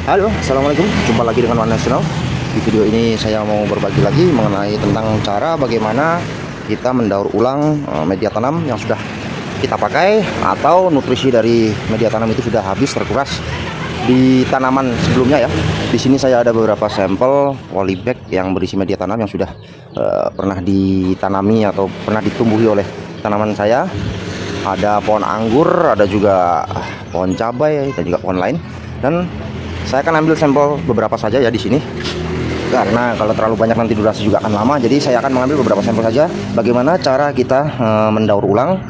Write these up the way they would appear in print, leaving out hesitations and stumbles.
Halo, assalamualaikum. Jumpa lagi dengan One National. Di video ini saya mau berbagi lagi mengenai tentang cara bagaimana kita mendaur ulang media tanam yang sudah kita pakai atau nutrisi dari media tanam itu sudah habis terkuras di tanaman sebelumnya ya. Di sini saya ada beberapa sampel polybag yang berisi media tanam yang sudah pernah ditanami atau pernah ditumbuhi oleh tanaman saya. Ada pohon anggur, ada juga pohon cabai dan juga pohon lain. Dan saya akan ambil sampel beberapa saja ya di sini, karena kalau terlalu banyak nanti durasi juga akan lama. Jadi saya akan mengambil beberapa sampel saja. Bagaimana cara kita mendaur ulang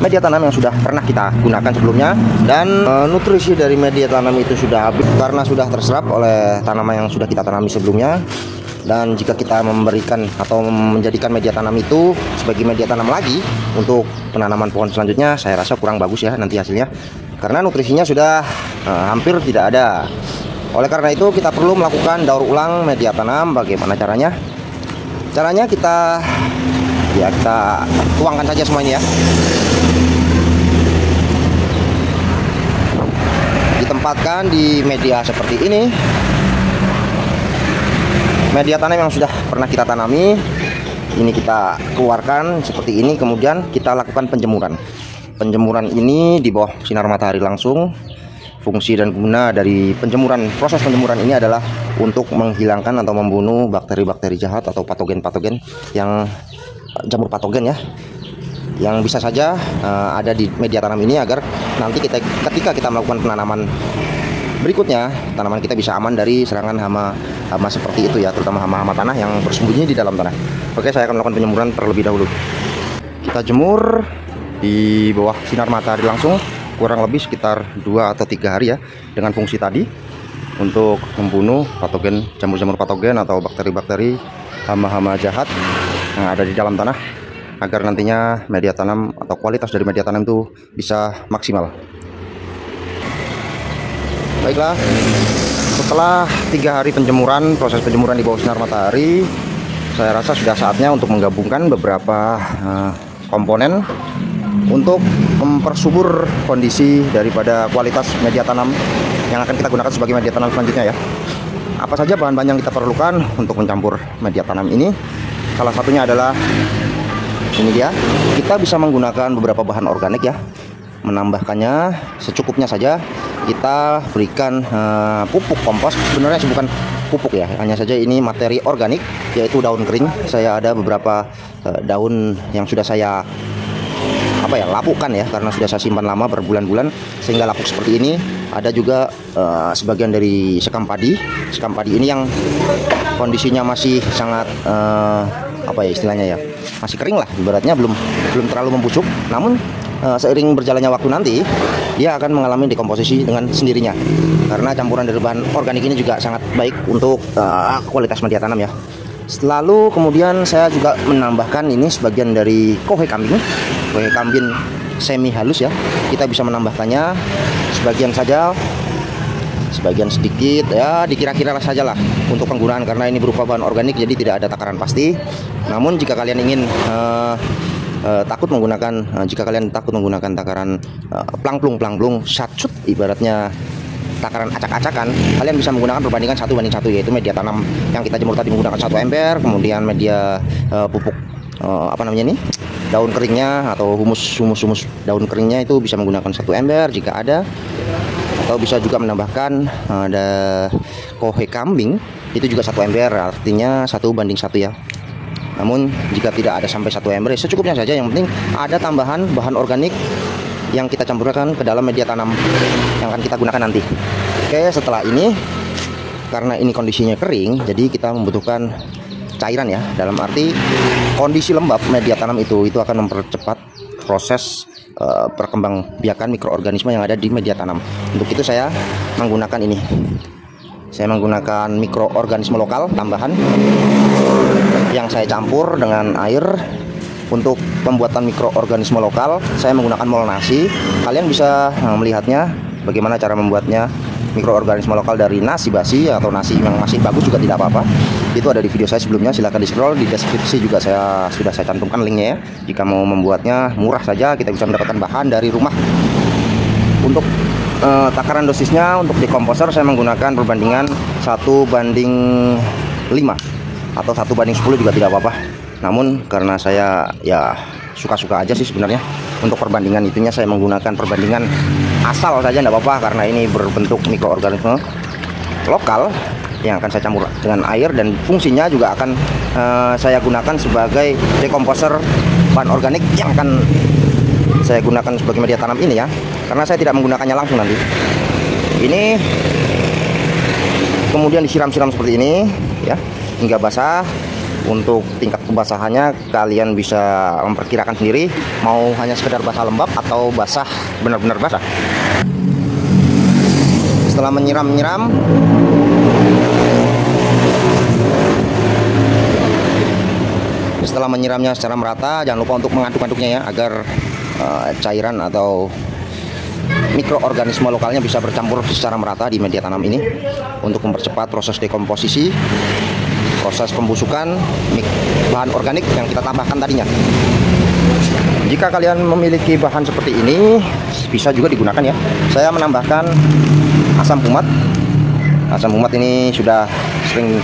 media tanam yang sudah pernah kita gunakan sebelumnya, dan nutrisi dari media tanam itu sudah habis karena sudah terserap oleh tanaman yang sudah kita tanami sebelumnya. Dan jika kita memberikan atau menjadikan media tanam itu sebagai media tanam lagi untuk penanaman pohon selanjutnya, saya rasa kurang bagus ya nanti hasilnya, karena nutrisinya sudah hampir tidak ada. Oleh karena itu kita perlu melakukan daur ulang media tanam. Bagaimana caranya? Caranya kita tuangkan saja semuanya ya. Ditempatkan di media seperti ini. Media tanam yang sudah pernah kita tanami ini kita keluarkan seperti ini, kemudian kita lakukan penjemuran. Penjemuran ini di bawah sinar matahari langsung. Fungsi dan guna dari proses penjemuran ini adalah untuk menghilangkan atau membunuh bakteri-bakteri jahat atau patogen-patogen yang jamur patogen ya, yang bisa saja ada di media tanam ini, agar nanti ketika kita melakukan penanaman berikutnya, tanaman kita bisa aman dari serangan hama seperti itu ya, terutama hama-hama tanah yang bersembunyi di dalam tanah. Oke, saya akan melakukan penjemuran terlebih dahulu. Kita jemur di bawah sinar matahari langsung kurang lebih sekitar 2 atau 3 hari ya, dengan fungsi tadi untuk membunuh patogen, jamur-jamur patogen atau bakteri-bakteri hama-hama jahat yang ada di dalam tanah, agar nantinya media tanam atau kualitas dari media tanam itu bisa maksimal. Baiklah, setelah 3 hari penjemuran, proses penjemuran di bawah sinar matahari, saya rasa sudah saatnya untuk menggabungkan beberapa komponen untuk mempersubur kondisi daripada kualitas media tanam yang akan kita gunakan sebagai media tanam selanjutnya ya. Apa saja bahan-bahan yang kita perlukan untuk mencampur media tanam ini? Salah satunya adalah ini dia. Kita bisa menggunakan beberapa bahan organik ya. Menambahkannya secukupnya saja. Kita berikan pupuk kompos. Sebenarnya bukan pupuk ya, hanya saja ini materi organik, yaitu daun kering. Saya ada beberapa daun yang sudah saya lapukan ya, karena sudah saya simpan lama berbulan-bulan sehingga lapuk seperti ini. Ada juga sebagian dari sekam padi. Sekam padi ini yang kondisinya masih sangat istilahnya ya, masih kering lah, ibaratnya belum terlalu membusuk. Namun seiring berjalannya waktu nanti dia akan mengalami dekomposisi dengan sendirinya, karena campuran dari bahan organik ini juga sangat baik untuk kualitas media tanam ya. Lalu kemudian saya juga menambahkan ini sebagian dari kohe kambing semi halus ya. Kita bisa menambahkannya sebagian saja, sebagian sedikit ya, dikira-kira saja lah untuk penggunaan, karena ini berupa bahan organik jadi tidak ada takaran pasti. Namun jika kalian ingin jika kalian takut menggunakan takaran plangplung satcut, ibaratnya takaran acak-acakan, kalian bisa menggunakan perbandingan 1:1, yaitu media tanam yang kita jemur tadi menggunakan 1 ember, kemudian media pupuk daun keringnya atau humus daun keringnya itu bisa menggunakan 1 ember jika ada, atau bisa juga menambahkan ada kohe kambing itu juga 1 ember, artinya 1:1 ya. Namun jika tidak ada sampai 1 ember, secukupnya saja. Yang penting ada tambahan bahan organik yang kita campurkan ke dalam media tanam yang akan kita gunakan nanti. Oke, setelah ini, karena ini kondisinya kering, jadi kita membutuhkan cairan ya, dalam arti kondisi lembab media tanam itu akan mempercepat proses perkembangbiakan mikroorganisme yang ada di media tanam. Untuk itu saya menggunakan ini. Saya menggunakan mikroorganisme lokal tambahan yang saya campur dengan air. Untuk pembuatan mikroorganisme lokal saya menggunakan mol nasi. Kalian bisa melihatnya bagaimana cara membuatnya. Mikroorganisme lokal dari nasi basi atau nasi yang masih bagus juga tidak apa-apa. Itu ada di video saya sebelumnya, silahkan di scroll. Di deskripsi juga sudah saya cantumkan linknya ya. Jika mau membuatnya murah saja, kita bisa mendapatkan bahan dari rumah untuk takaran dosisnya untuk dekomposer saya menggunakan perbandingan 1:5 atau 1:10 juga tidak apa-apa. Namun karena saya ya suka-suka aja sih sebenarnya, untuk perbandingan itunya saya menggunakan perbandingan asal saja, tidak apa-apa, karena ini berbentuk mikroorganisme lokal yang akan saya campur dengan air, dan fungsinya juga akan saya gunakan sebagai dekomposer bahan organik yang akan saya gunakan sebagai media tanam ini ya, karena saya tidak menggunakannya langsung nanti. Ini kemudian disiram-siram seperti ini ya hingga basah. Untuk tingkat kebasahannya kalian bisa memperkirakan sendiri, mau hanya sekedar basah lembab atau basah benar-benar basah. Setelah menyiram-nyiram, setelah menyiramnya secara merata, jangan lupa untuk mengaduk-aduknya ya, agar cairan atau mikroorganisme lokalnya bisa bercampur secara merata di media tanam ini untuk mempercepat proses dekomposisi, proses pembusukan bahan organik yang kita tambahkan tadinya. Jika kalian memiliki bahan seperti ini, bisa juga digunakan ya. Saya menambahkan asam pumat. Asam pumat ini sudah sering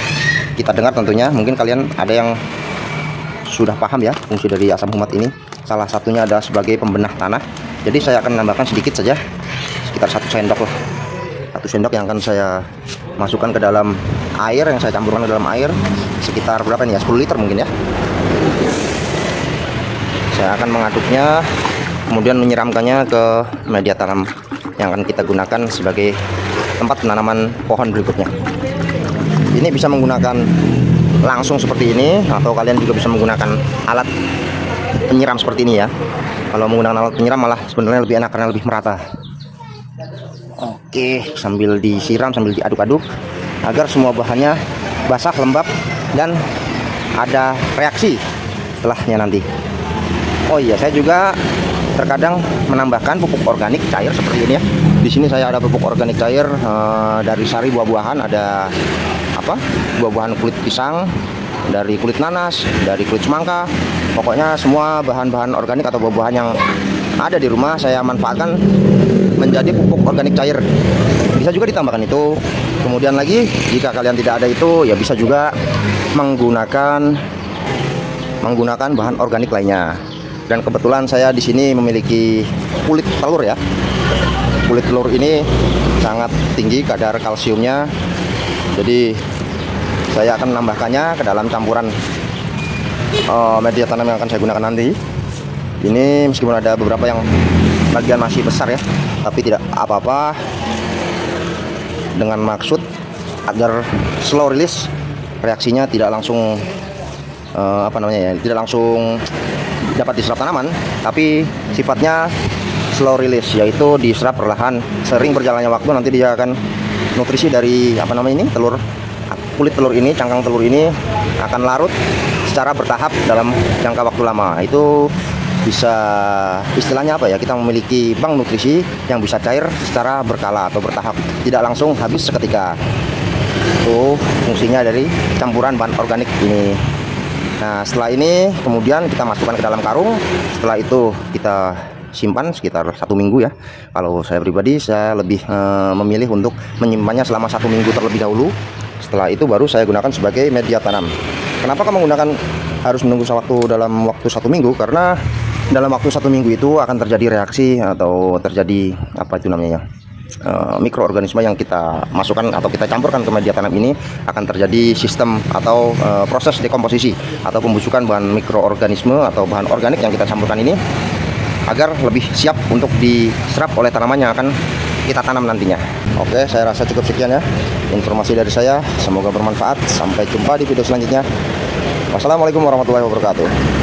kita dengar tentunya. Mungkin kalian ada yang sudah paham ya fungsi dari asam pumat ini. Salah satunya adalah sebagai pembenah tanah. Jadi saya akan menambahkan sedikit saja, sekitar 1 sendok lah. 1 sendok yang akan saya masukkan ke dalam air, yang saya campurkan ke dalam air sekitar berapa nih ya, 10 liter mungkin ya. Saya akan mengaduknya, kemudian menyiramkannya ke media tanam yang akan kita gunakan sebagai tempat penanaman pohon berikutnya. Ini bisa menggunakan langsung seperti ini, atau kalian juga bisa menggunakan alat penyiram seperti ini ya. Kalau menggunakan alat penyiram malah sebenarnya lebih enak karena lebih merata. Oke, sambil disiram, sambil diaduk-aduk agar semua bahannya basah, lembab, dan ada reaksi setelahnya nanti. Oh iya, saya juga terkadang menambahkan pupuk organik cair seperti ini ya. Di sini saya ada pupuk organik cair dari sari buah-buahan, ada apa? Buah-buahan kulit pisang, dari kulit nanas, dari kulit semangka. Pokoknya semua bahan-bahan organik atau buah-buahan yang ada di rumah saya manfaatkan menjadi pupuk organik cair. Bisa juga ditambahkan itu. Kemudian lagi, jika kalian tidak ada itu, ya bisa juga menggunakan bahan organik lainnya. Dan kebetulan saya di sini memiliki kulit telur ya. Kulit telur ini sangat tinggi kadar kalsiumnya. Jadi saya akan menambahkannya ke dalam campuran media tanam yang akan saya gunakan nanti. Ini meskipun ada beberapa yang bagian masih besar ya, tapi tidak apa-apa, dengan maksud agar slow release, reaksinya tidak langsung tidak langsung dapat diserap tanaman, tapi sifatnya slow release, yaitu diserap perlahan. Sering berjalannya waktu nanti dia akan nutrisi dari telur, kulit telur ini, cangkang telur ini akan larut secara bertahap dalam jangka waktu lama. Itu bisa istilahnya kita memiliki bank nutrisi yang bisa cair secara berkala atau bertahap, tidak langsung habis seketika. Itu fungsinya dari campuran bahan organik ini. Nah, setelah ini kemudian kita masukkan ke dalam karung. Setelah itu kita simpan sekitar 1 minggu ya. Kalau saya pribadi, saya lebih memilih untuk menyimpannya selama 1 minggu terlebih dahulu. Setelah itu baru saya gunakan sebagai media tanam. Kenapa kamu menggunakan harus menunggu dalam waktu 1 minggu? Karena dalam waktu 1 minggu itu akan terjadi reaksi atau terjadi mikroorganisme yang kita masukkan atau kita campurkan ke media tanam ini, akan terjadi sistem atau proses dekomposisi atau pembusukan bahan mikroorganisme atau bahan organik yang kita campurkan ini, agar lebih siap untuk diserap oleh tanaman yang akan kita tanam nantinya. Oke, saya rasa cukup sekian ya informasi dari saya, semoga bermanfaat. Sampai jumpa di video selanjutnya. Wassalamualaikum warahmatullahi wabarakatuh.